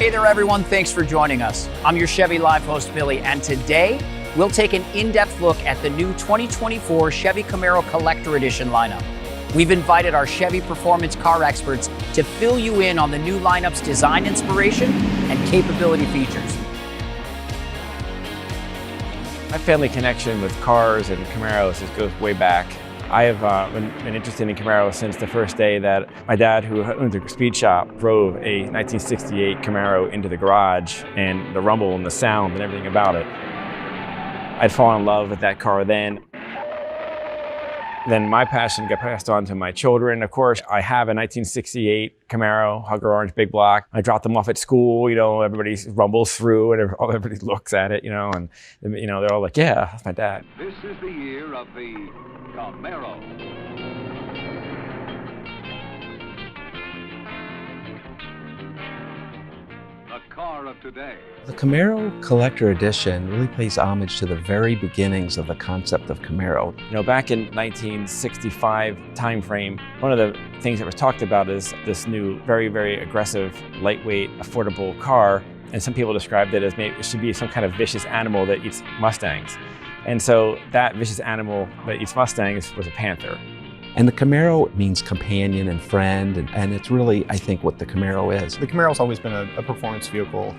Hey there, everyone. Thanks for joining us. I'm your Chevy Live host, Billy, and today we'll take an in-depth look at the new 2024 Chevy Camaro Collector Edition lineup. We've invited our Chevy performance car experts to fill you in on the new lineup's design inspiration and capability features. My family connection with cars and Camaros goes way back. I have been interested in Camaro since the first day that my dad, who owned a speed shop, drove a 1968 Camaro into the garage, and the rumble and the sound and everything about it. I'd fallen in love with that car then. Then my passion got passed on to my children. Of course, I have a 1968 Camaro, Hugger Orange Big Block. I dropped them off at school, everybody rumbles through and everybody looks at it, and they're all like, yeah, that's my dad. This is the year of the Camaro. The car of today. The Camaro Collector Edition really pays homage to the very beginnings of the concept of Camaro. Back in 1965 timeframe, one of the things that was talked about is this new, very, very aggressive, lightweight, affordable car. And some people described it as maybe it should be some kind of vicious animal that eats Mustangs. And so that vicious animal that eats Mustangs was a panther. And the Camaro means companion and friend, and it's really, I think, what the Camaro is. The Camaro's always been a performance vehicle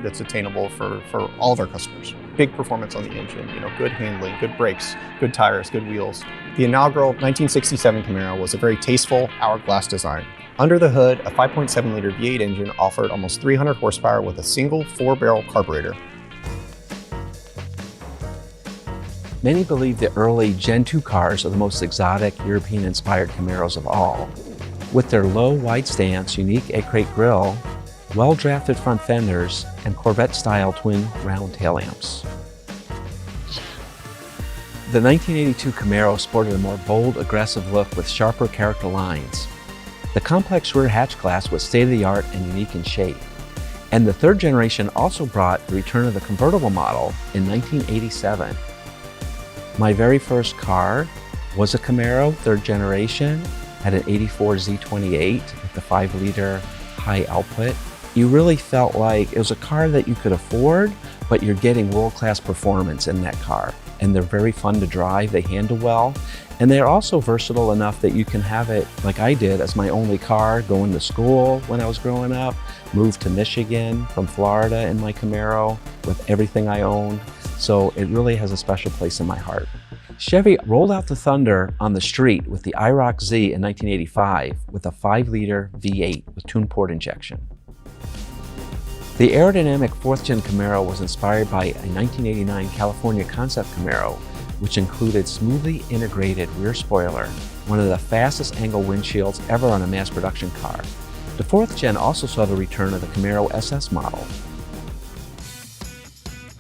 that's attainable for all of our customers. Big performance on the engine, good handling, good brakes, good tires, good wheels. The inaugural 1967 Camaro was a very tasteful hourglass design. Under the hood, a 5.7-liter V8 engine offered almost 300 horsepower with a single 4-barrel carburetor. Many believe the early Gen 2 cars are the most exotic European-inspired Camaros of all. With their low, wide stance, unique egg-crate grille, well-drafted front fenders, and Corvette-style twin round tail lamps. The 1982 Camaro sported a more bold, aggressive look with sharper character lines. The complex rear hatch glass was state-of-the-art and unique in shape. And the third generation also brought the return of the convertible model in 1987. My very first car was a Camaro, third generation, had an 84 Z28 with the 5-liter high output. You really felt like it was a car that you could afford, but you're getting world-class performance in that car. And they're very fun to drive, they handle well, and they're also versatile enough that you can have it, like I did, as my only car going to school when I was growing up, moved to Michigan from Florida in my Camaro with everything I owned. So it really has a special place in my heart. Chevy rolled out the Thunder on the street with the IROC Z in 1985 with a 5-liter V8 with tuned port injection. The aerodynamic 4th-gen Camaro was inspired by a 1989 California concept Camaro, which included smoothly integrated rear spoiler, one of the fastest angle windshields ever on a mass production car. The 4th gen also saw the return of the Camaro SS model.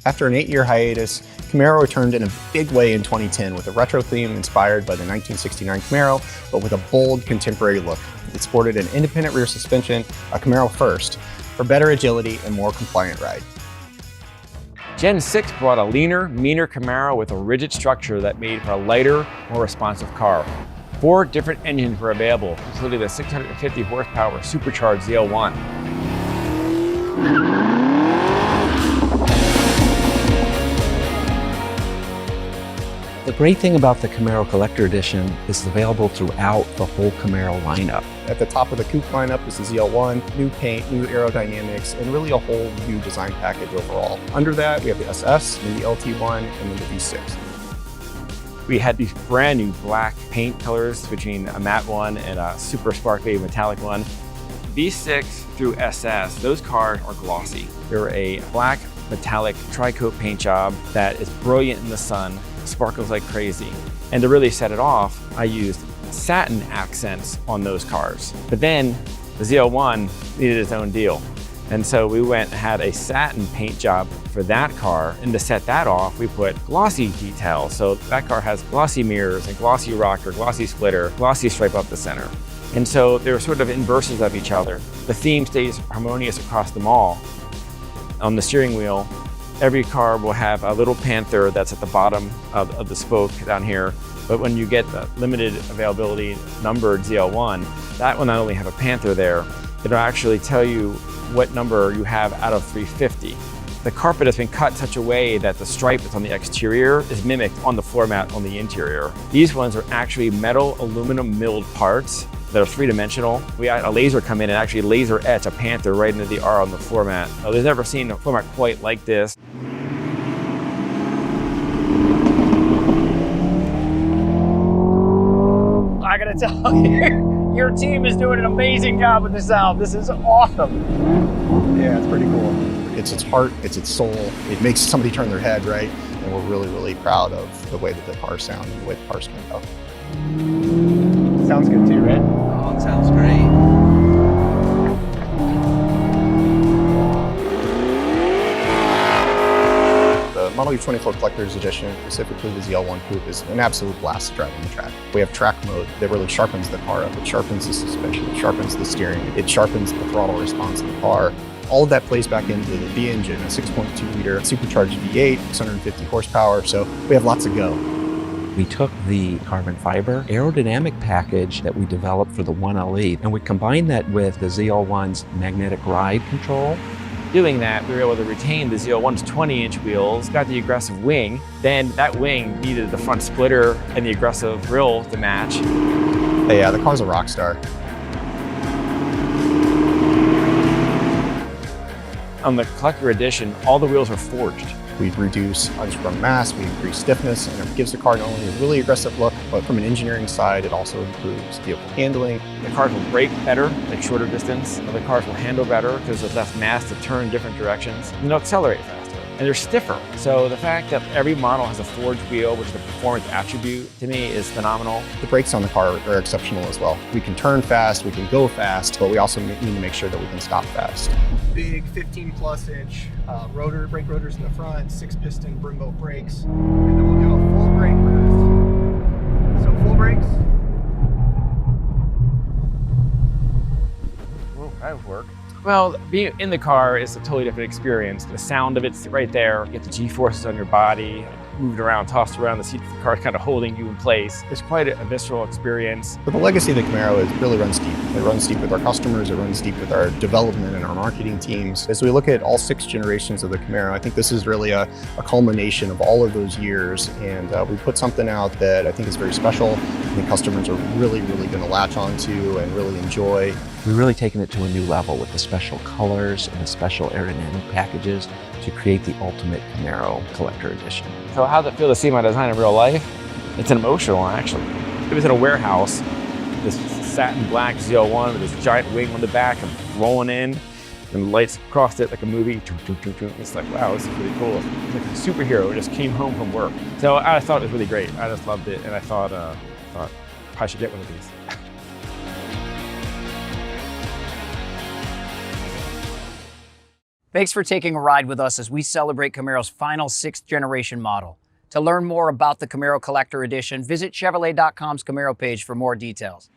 After an 8-year hiatus, Camaro returned in a big way in 2010 with a retro theme inspired by the 1969 Camaro, but with a bold contemporary look. It sported an independent rear suspension, a Camaro first, for better agility and more compliant ride. Gen 6 brought a leaner, meaner Camaro with a rigid structure that made for a lighter, more responsive car. 4 different engines were available, including the 650 horsepower supercharged ZL1. The great thing about the Camaro Collector Edition is it's available throughout the whole Camaro lineup. At the top of the coupe lineup is the ZL1, new paint, new aerodynamics, and really a whole new design package overall. Under that, we have the SS, and the LT1, and then the V6. We had these brand new black paint colors between a matte one and a super sparkly metallic one. V6 through SS, those cars are glossy. They're a black metallic tri-coat paint job that is brilliant in the sun, sparkles like crazy. And to really set it off, I used satin accents on those cars. But then the ZL1 needed its own deal. And so we went and had a satin paint job for that car. And to set that off, we put glossy details. So that car has glossy mirrors and glossy rocker, glossy splitter, glossy stripe up the center. And so they're sort of inverses of each other. The theme stays harmonious across them all. On the steering wheel, every car will have a little panther that's at the bottom of the spoke down here. But when you get the limited availability numbered ZL1, that will not only have a panther there, It'll actually tell you what number you have out of 350. The carpet has been cut in such a way that the stripe that's on the exterior is mimicked on the floor mat on the interior. These ones are actually metal aluminum milled parts that are three-dimensional. We had a laser come in and actually laser etch a Panther right into the R on the floor mat. They've never seen a floor mat quite like this. I gotta tell you, your team is doing an amazing job with this sound. This is awesome. Yeah, it's pretty cool. It's its heart, it's its soul. It makes somebody turn their head, right? And we're really, really proud of the way that the cars sound and the way the cars come out. Sounds good too, right? Oh, it sounds great. The Model Year 24 Collector's Edition, specifically the ZL1 Coupe, is an absolute blast to drive on the track. We have track mode that really sharpens the car up. It sharpens the suspension, it sharpens the steering, it sharpens the throttle response of the car. All of that plays back into the engine, a 6.2 liter supercharged V8, 650 horsepower, so we have lots to go. We took the carbon fiber aerodynamic package that we developed for the 1LE, and we combined that with the ZL1's magnetic ride control. Doing that, we were able to retain the ZL1's 20-inch wheels, got the aggressive wing, then that wing needed the front splitter and the aggressive grille to match. Hey, yeah, the car's a rock star. On the Collector Edition, all the wheels are forged. We reduce unsprung mass, we increase stiffness, and it gives the car not only a really aggressive look, but from an engineering side, it also improves vehicle handling. The cars will brake better, like shorter distance. The cars will handle better because there's less mass to turn different directions. And they'll accelerate faster. And they're stiffer. So the fact that every model has a forged wheel, which is a performance attribute, to me is phenomenal. The brakes on the car are exceptional as well. We can turn fast, we can go fast, but we also need to make sure that we can stop fast. Big 15+ inch brake rotors in the front, 6-piston Brembo brakes, and then we'll do a full brake burst. So full brakes. Ooh, that would work. Well, being in the car is a totally different experience. The sound of it's right there. You get the G-forces on your body, moved around, tossed around, the seat of the car kind of holding you in place. It's quite a visceral experience. But the legacy of the Camaro is really runs deep. It runs deep with our customers, it runs deep with our development and our marketing teams. As we look at all 6 generations of the Camaro, I think this is really a culmination of all of those years. And we put something out that I think is very special. I think customers are really, really going to latch onto and really enjoy. We've really taken it to a new level with the special colors and the special aerodynamic packages to create the ultimate Camaro Collector Edition. So how's it feel to see my design in real life? It's emotional, actually. It was in a warehouse, this satin black ZL1 with this giant wing on the back and rolling in, and lights across it like a movie. It's like, wow, this is really cool. It's like a superhero who just came home from work. So I thought it was really great. I just loved it, and I thought I should get one of these. Thanks for taking a ride with us as we celebrate Camaro's final 6th generation model. To learn more about the Camaro Collector Edition, visit Chevrolet.com's Camaro page for more details.